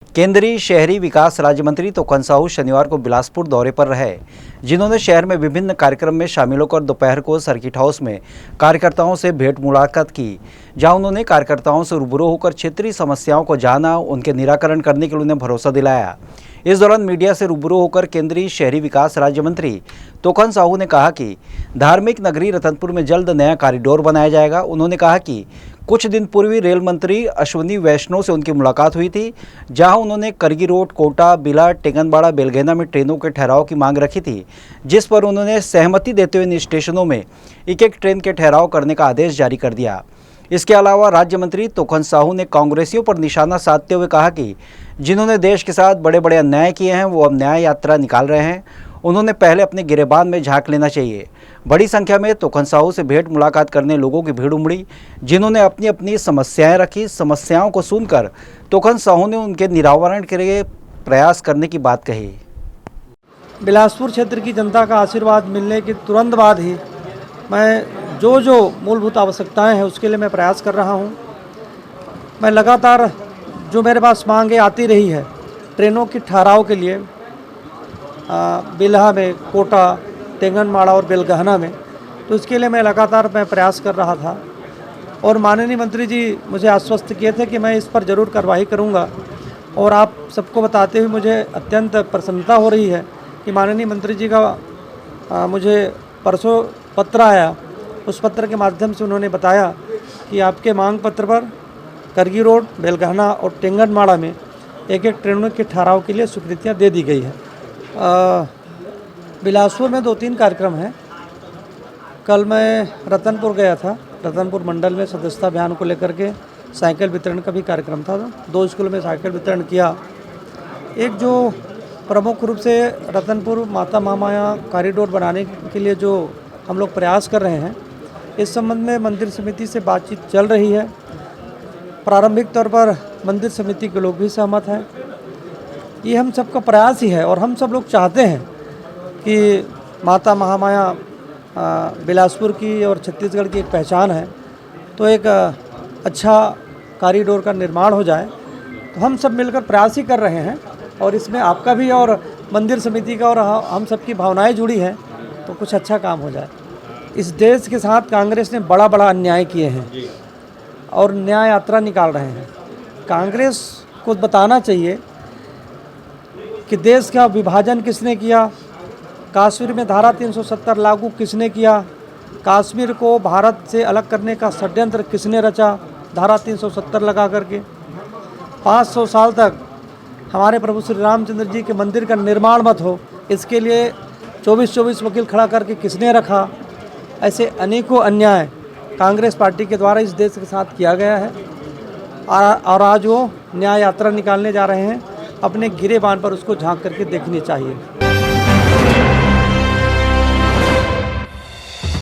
केंद्रीय शहरी विकास राज्य मंत्री तोकन साहू शनिवार को बिलासपुर दौरे पर रहे, जिन्होंने शहर में विभिन्न कार्यक्रम में शामिल होकर दोपहर को सर्किट हाउस में कार्यकर्ताओं से भेंट मुलाकात की, जहां उन्होंने कार्यकर्ताओं से रूबरू होकर क्षेत्रीय समस्याओं को जाना, उनके निराकरण करने के लिए उन्हें भरोसा दिलाया। इस दौरान मीडिया से रूबरू होकर केंद्रीय शहरी विकास राज्य मंत्री तोकन साहू ने कहा कि धार्मिक नगरी रतनपुर में जल्द नया कॉरिडोर बनाया जाएगा। उन्होंने कहा कि कुछ दिन पूर्व रेल मंत्री अश्विनी वैष्णव से उनकी मुलाकात हुई थी, जहां उन्होंने करगी रोड, कोटा, बिला, टेंगनबाड़ा, बेलगैना में ट्रेनों के ठहराव की मांग रखी थी, जिस पर उन्होंने सहमति देते हुए इन स्टेशनों में एक ट्रेन के ठहराव करने का आदेश जारी कर दिया। इसके अलावा राज्य मंत्री तोकन साहू ने कांग्रेसियों पर निशाना साधते हुए कहा कि जिन्होंने देश के साथ बड़े बड़े अन्याय किए हैं, वो अब न्याय यात्रा निकाल रहे हैं। उन्होंने पहले अपने गिरेबान में झांक लेना चाहिए। बड़ी संख्या में तोकन साहू से भेंट मुलाकात करने लोगों की भीड़ उमड़ी, जिन्होंने अपनी अपनी समस्याएं रखी। समस्याओं को सुनकर तोकन साहू ने उनके निरावरण के लिए प्रयास करने की बात कही। बिलासपुर क्षेत्र की जनता का आशीर्वाद मिलने के तुरंत बाद ही मैं जो मूलभूत आवश्यकताएं हैं उसके लिए मैं प्रयास कर रहा हूं। मैं लगातार जो मेरे पास मांगे आती रही है ट्रेनों की ठहराव के लिए बिल्हा में, कोटा, टेंगनबाड़ा और बेलगहना में, तो इसके लिए मैं लगातार प्रयास कर रहा था और माननीय मंत्री जी मुझे आश्वस्त किए थे कि मैं इस पर ज़रूर कार्रवाई करूंगा। और आप सबको बताते हुए मुझे अत्यंत प्रसन्नता हो रही है कि माननीय मंत्री जी का मुझे परसों पत्र आया। उस पत्र के माध्यम से उन्होंने बताया कि आपके मांग पत्र पर करगी रोड, बेलगहना और टेंगनबाड़ा में एक ट्रेनों के ठहराव के लिए स्वीकृतियाँ दे दी गई है। बिलासपुर में 2-3 कार्यक्रम हैं। कल मैं रतनपुर गया था। रतनपुर मंडल में सदस्यता अभियान को लेकर के साइकिल वितरण का भी कार्यक्रम था। 2 स्कूलों में साइकिल वितरण किया। एक जो प्रमुख रूप से रतनपुर माता महामाया कॉरिडोर बनाने के लिए जो हम लोग प्रयास कर रहे हैं, इस संबंध में मंदिर समिति से बातचीत चल रही है। प्रारंभिक तौर पर मंदिर समिति के लोग भी सहमत हैं। ये हम सबका प्रयास ही है और हम सब लोग चाहते हैं कि माता महामाया बिलासपुर की और छत्तीसगढ़ की एक पहचान है, तो एक अच्छा कॉरिडोर का निर्माण हो जाए। तो हम सब मिलकर प्रयास ही कर रहे हैं और इसमें आपका भी और मंदिर समिति का और हम सबकी भावनाएं जुड़ी हैं, तो कुछ अच्छा काम हो जाए। इस देश के साथ कांग्रेस ने बड़ा अन्याय किए हैं और न्याय यात्रा निकाल रहे हैं। कांग्रेस को बताना चाहिए कि देश का विभाजन किसने किया, कश्मीर में धारा 370 लागू किसने किया, कश्मीर को भारत से अलग करने का षड्यंत्र किसने रचा धारा 370 लगा करके। 500 साल तक हमारे प्रभु श्री रामचंद्र जी के मंदिर का निर्माण मत हो, इसके लिए 24 वकील खड़ा करके किसने रखा। ऐसे अनेकों अन्याय कांग्रेस पार्टी के द्वारा इस देश के साथ किया गया है और आज वो न्याय यात्रा निकालने जा रहे हैं। अपने गिरेबान पर उसको झांक करके देखनी चाहिए।